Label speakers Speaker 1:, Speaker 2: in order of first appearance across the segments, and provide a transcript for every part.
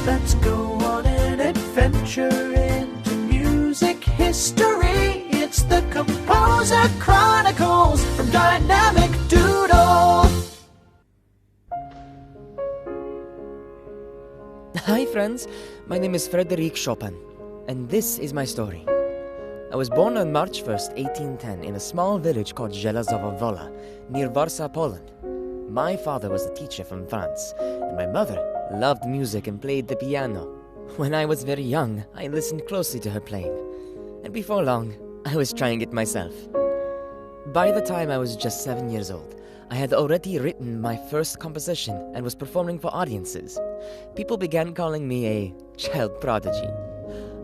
Speaker 1: Let's go on an adventure into music history. It's the Composer Chronicles from Dynamic Doodle.
Speaker 2: Hi friends, my name is Frédéric Chopin, and this is my story. I was born on March 1st, 1810, in a small village called Żelazowa Wola, near Warsaw, Poland. My father was a teacher from France, and my mother loved music and played the piano. When I was very young, I listened closely to her playing, and before long, I was trying it myself. By the time I was just 7 years old, I had already written my first composition and was performing for audiences. People began calling me a child prodigy.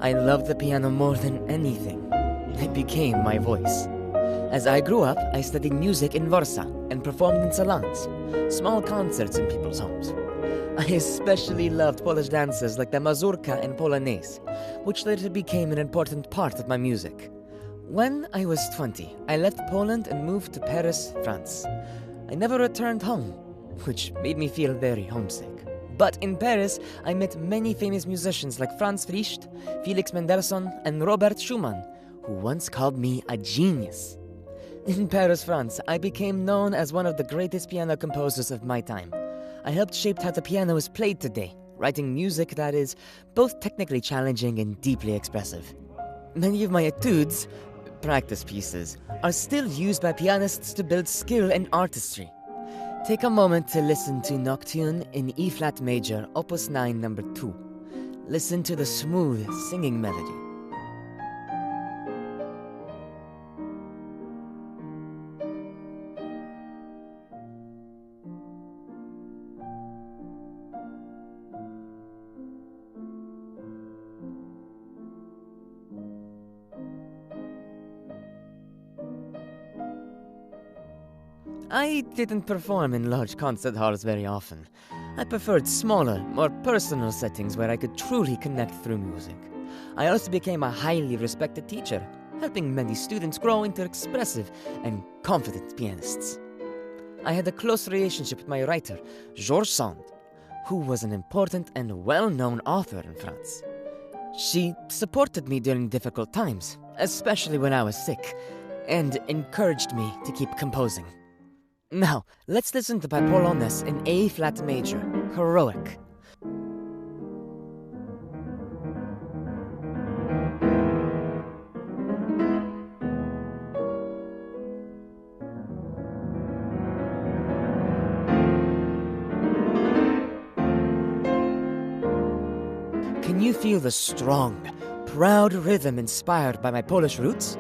Speaker 2: I loved the piano more than anything. It became my voice. As I grew up, I studied music in Warsaw and performed in salons, small concerts in people's homes. I especially loved Polish dances like the mazurka and polonaise, which later became an important part of my music. When I was 20, I left Poland and moved to Paris, France. I never returned home, which made me feel very homesick. But in Paris, I met many famous musicians like Franz Liszt, Felix Mendelssohn, and Robert Schumann, who once called me a genius. In Paris, France, I became known as one of the greatest piano composers of my time. I helped shape how the piano is played today, writing music that is both technically challenging and deeply expressive. Many of my etudes, practice pieces, are still used by pianists to build skill and artistry. Take a moment to listen to Nocturne in E-flat major, Opus 9, number 2. Listen to the smooth singing melody. I didn't perform in large concert halls very often. I preferred smaller, more personal settings where I could truly connect through music. I also became a highly respected teacher, helping many students grow into expressive and confident pianists. I had a close relationship with my writer, Georges Sand, who was an important and well-known author in France. She supported me during difficult times, especially when I was sick, and encouraged me to keep composing. Now, let's listen to my Polonaise in A-flat major, Heroic. Can you feel the strong, proud rhythm inspired by my Polish roots?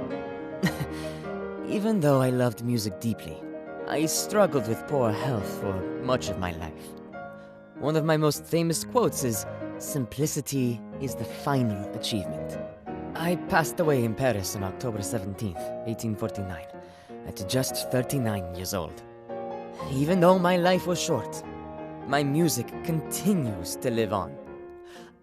Speaker 2: Even though I loved music deeply, I struggled with poor health for much of my life. One of my most famous quotes is, "Simplicity is the final achievement." I passed away in Paris on October 17th, 1849, at just 39 years old. Even though my life was short, my music continues to live on.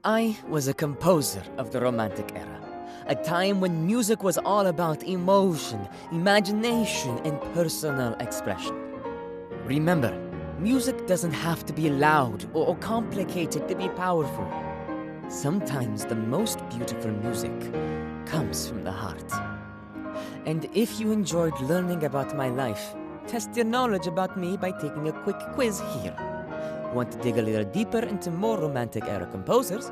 Speaker 2: I was a composer of the Romantic era, a time when music was all about emotion, imagination, and personal expression. Remember, music doesn't have to be loud or complicated to be powerful. Sometimes the most beautiful music comes from the heart. And if you enjoyed learning about my life, test your knowledge about me by taking a quick quiz here. Want to dig a little deeper into more Romantic era composers?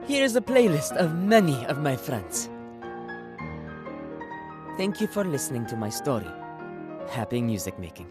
Speaker 2: Here's a playlist of many of my friends. Thank you for listening to my story. Happy music making.